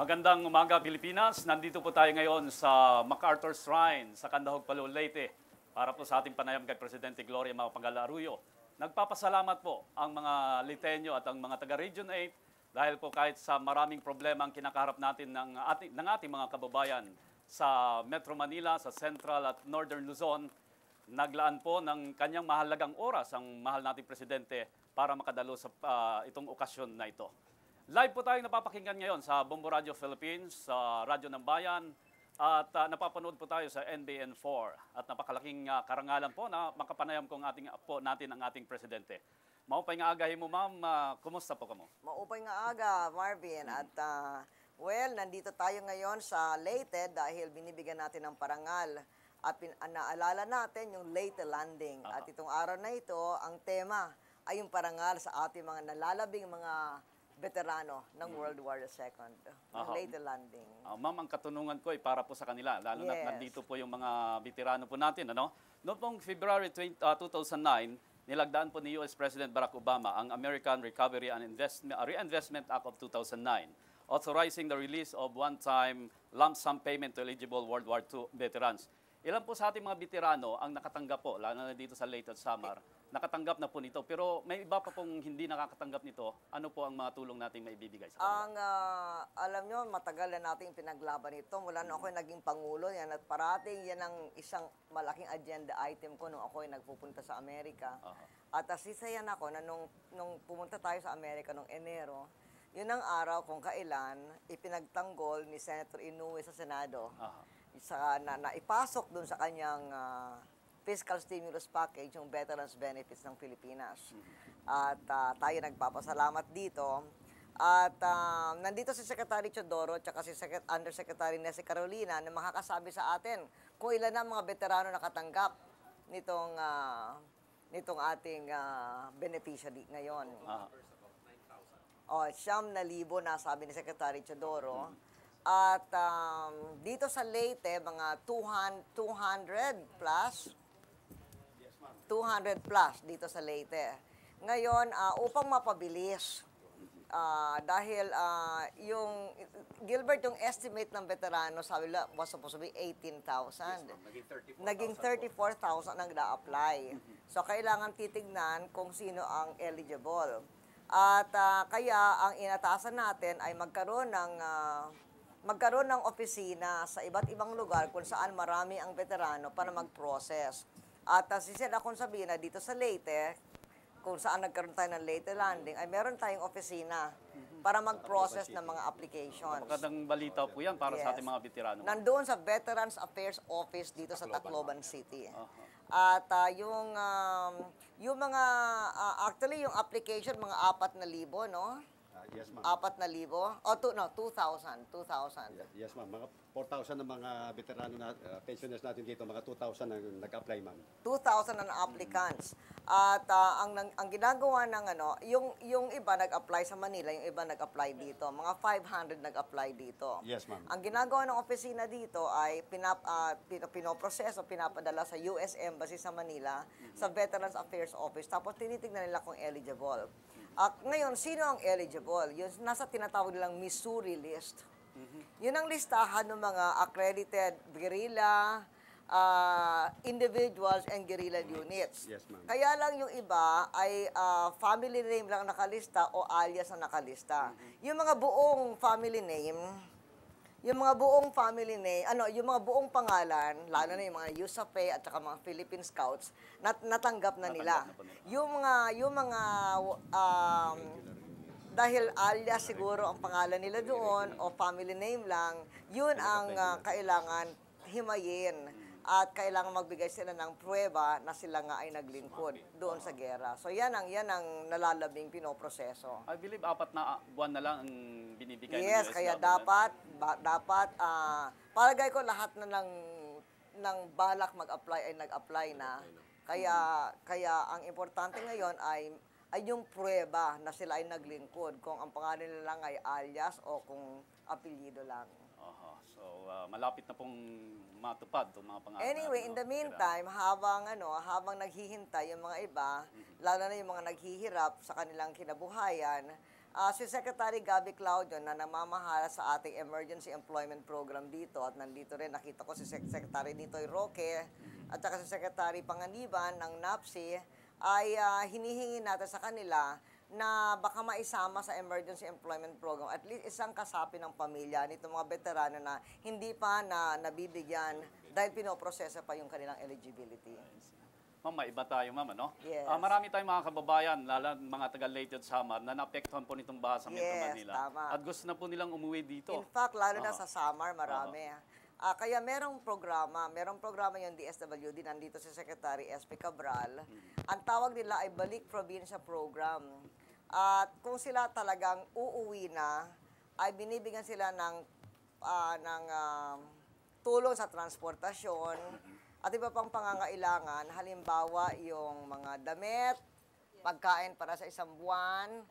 Magandang umaga, Pilipinas. Nandito po tayo ngayon sa MacArthur Shrine sa Candahog, Palo, Leyte para po sa ating panayam kay Presidente Gloria Macapagal Arroyo. Nagpapasalamat po ang mga Liteño at ang mga taga-Region 8 dahil po kahit sa maraming problema ang kinakaharap natin ng ating mga kababayan sa Metro Manila, sa Central at Northern Luzon, naglaan po ng kanyang mahalagang oras ang mahal nating Presidente para makadalo sa itong okasyon na ito. Live po tayong napapakinggan ngayon sa Bombo Radio Philippines, sa Radyo ng Bayan, at napapanood po tayo sa NBN4. At napakalaking karangalan po na makapanayam natin ang ating Presidente. Maupay nga agahin mo, ma'am. Kumusta po kamo? Maupay nga aga, Marvin. At nandito tayo ngayon sa Leyte dahil binibigyan natin ng parangal. At naalala natin yung Leyte Landing. At itong araw na ito, ang tema ay yung parangal sa ating mga nalalabing mga veterano ng World War II, ng Leyte Landing. Ma'am, ang katunungan ko ay para po sa kanila, lalo na nandito po yung mga veterano po natin. Noong pong February 2009, nilagdaan po ni US President Barack Obama ang American Recovery and Reinvestment Act of 2009, authorizing the release of one-time lump sum payment to eligible World War II veterans. Ilan po sa ating mga veterano ang nakatanggap po, lalo na dito sa Leyte at Samar, nakatanggap na po nito. Pero may iba pa pong hindi nakakatanggap nito. Ano po ang mga tulong nating maibibigay sa kanila? Alam nyo, matagal na nating pinaglaban ito. Mula nung ako'y naging Pangulo, yan, at parating yan ang isang malaking agenda item ko nung ako'y nagpupunta sa Amerika. At asisayan ako na nung pumunta tayo sa Amerika nung Enero, yun ang araw kung kailan ipinagtanggol ni Senator Inouye sa Senado. Na ipasok dun sa kanyang fiscal stimulus package, yung veterans benefits ng Pilipinas. At tayo nagpapasalamat dito. At nandito si Secretary Teodoro at si Undersecretary Nessie Carolina na makakasabi sa atin kung ilan ang mga veterano nakatanggap nitong ating beneficiary ngayon. 9,000 na sabi ni Secretary Teodoro. At dito sa Leyte, mga 200 plus dito sa Leyte. Ngayon, upang mapabilis, dahil yung Gilbert, yung estimate ng veterano, sabi nila, was supposed to be 18,000. Naging 34,000 ang na-apply. So, kailangan titignan kung sino ang eligible. At kaya, ang inatasan natin ay magkaroon ng opisina sa iba't ibang lugar kung saan marami ang veterano para mag-process. At sisira akong sabihin na dito sa Leyte, kung saan nagkaroon tayo ng Leyte Landing, ay meron tayong opisina para mag-process ng mga applications. Magandang balita po yan para sa ating mga veterano. Nandoon sa Veterans Affairs Office dito sa Tacloban City. At yung mga, actually yung application, mga 4,000, no? Yes, ma'am. 4,000? 2,000. Yes, ma'am. Mga 4,000 na mga veterano na pensioners natin dito, mga 2,000 ang nag-apply, ma'am. 2,000 na applicants. At ang ginagawa ng yung iba nag-apply sa Manila, yung iba nag-apply dito. Mga 500 nag-apply dito. Yes, ma'am. Ang ginagawa ng opisina dito ay pinoproseso, pinapadala sa US Embassy sa Manila, sa Veterans Affairs Office. Tapos tinitignan nila kung eligible. Ngayon, sino ang eligible? Yun, nasa tinatawag nilang Missouri list. Yun ang listahan ng mga accredited guerrilla, individuals, and guerrilla units. Yes, ma'am. Kaya lang yung iba ay family name lang nakalista o alias ang nakalista. Yung mga buong family name, yung mga buong pangalan, lalo na yung mga USAPE at saka mga Philippine Scouts, natanggap na nila. Dahil alias siguro ang pangalan nila doon o family name lang, yun ang kailangan himayin. At kailangan magbigay sila ng pruweba na sila nga ay naglingkod doon sa gera. So yan ang nalalabing pinoproseso. I believe 4 na buwan na lang ang binibigay ng Yes, US kaya government. dapat palagay ko lahat na ng balak mag-apply ay nag-apply na. Kaya ang importante ngayon ay yung pruweba na sila ay naglingkod, kung ang pangalan nila lang ay alias o kung apelyido lang. So, malapit na pong matupad itong mga pangarap. Anyway, in the meantime, habang naghihintay yung mga iba, lalo na yung mga naghihirap sa kanilang kinabuhayan, Si Secretary Gabby Claudio na namamahala sa ating Emergency Employment Program dito at nandito rin nakita ko si Secretary Nitoy Roque at saka si Secretary Panganiban ng NAPSI ay hinihingi natin sa kanila na baka maisama sa Emergency Employment Program at least isang kasapi ng pamilya nitong mga veterano na hindi pa na nabibigyan dahil pinoprosesa pa yung kanilang eligibility. Ma'am, maiba tayo, ma'am, ano? Yes. Marami tayong mga kababayan, lalo mga taga Leyte at Samar, na naapektuhan po nitong baha sa Metro Yes, Manila. tama. At gusto na po nilang umuwi dito. In fact, lalo na sa Samar, marami. Kaya merong programa yung DSWD, nandito si Secretary SP Cabral. Ang tawag nila ay Balik Probinsya Program. At kung sila talagang uuwi na, ay binibigyan sila ng tulong sa transportasyon at iba pang pangangailangan. Halimbawa, yung mga damit, pagkain para sa isang buwan,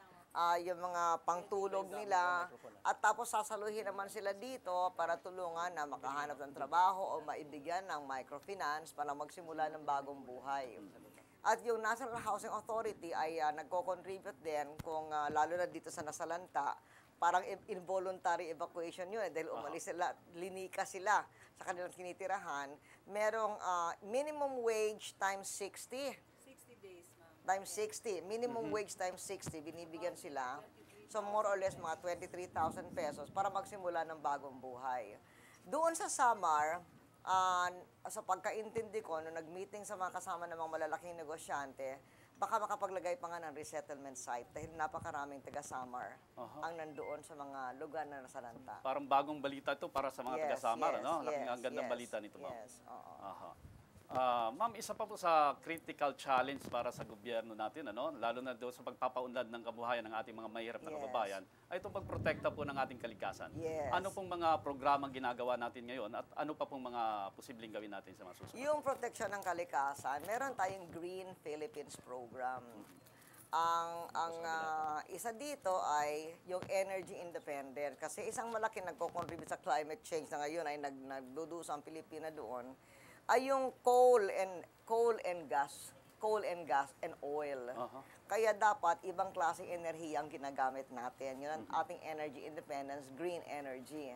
yung mga pangtulog nila, at tapos sasaluhin naman sila dito para tulungan na makahanap ng trabaho o maibigyan ng microfinance para magsimula ng bagong buhay. At yung National Housing Authority ay nagko-contribute din kung lalo na dito sa Nasalanta, parang involuntary evacuation yun dahil umalis sila, linika sila sa kanilang tinitirahan. Merong minimum wage times 60. 60 days, ma'am. Times 60. Minimum wage times 60, binibigyan sila. So more or less mga 23,000 pesos para magsimula ng bagong buhay. Doon sa Samar, sa pagkaintindi ko, nung nag-meeting sa mga kasama ng mga malalaking negosyante, baka makapaglagay pa nga ng resettlement site dahil napakaraming taga-Samar ang nandoon sa mga lugar na nasalanta. Parang bagong balita ito para sa mga taga-Samar, ano? Ang gandang balita nito, ma'am. Yes, oo. Aha. Ma'am, isa pa po sa critical challenge para sa gobyerno natin, ano? Lalo na doon sa pagpapaunlad ng kabuhayan ng ating mga mahirap na Yes. kababayan, ay itong pagprotekta po ng ating kalikasan. Yes. Ano pong mga programang ginagawa natin ngayon at ano pa pong mga posibleng gawin natin sa mga susunod? Yung proteksyon ng kalikasan, meron tayong Green Philippines Program. Ang isa dito ay yung energy independent. Kasi isang malaki nagko-contribute sa climate change na ngayon ay nagdudusa ang Pilipina doon, ay yung coal and gas and oil. Kaya dapat ibang klaseng enerhiya ang ginagamit natin. Yun ang ating energy independence, green energy.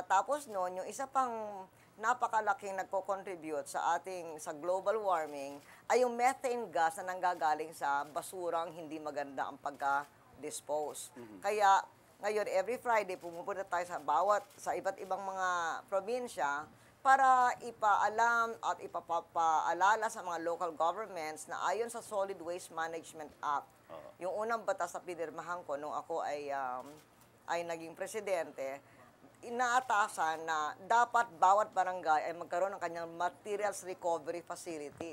Tapos noon, yung isa pang napakalaking nagko-contribute sa global warming ay yung methane gas na nanggagaling sa basurang hindi maganda ang pagka-dispose. Kaya ngayon, every Friday, pumupunta tayo sa iba't ibang mga probinsya para ipaalam at ipapaalala sa mga local governments na ayon sa Solid Waste Management Act, yung unang batas na pinirmahan ko nung ako ay naging presidente, inaatasan na dapat bawat barangay ay magkaroon ng kanyang materials recovery facility.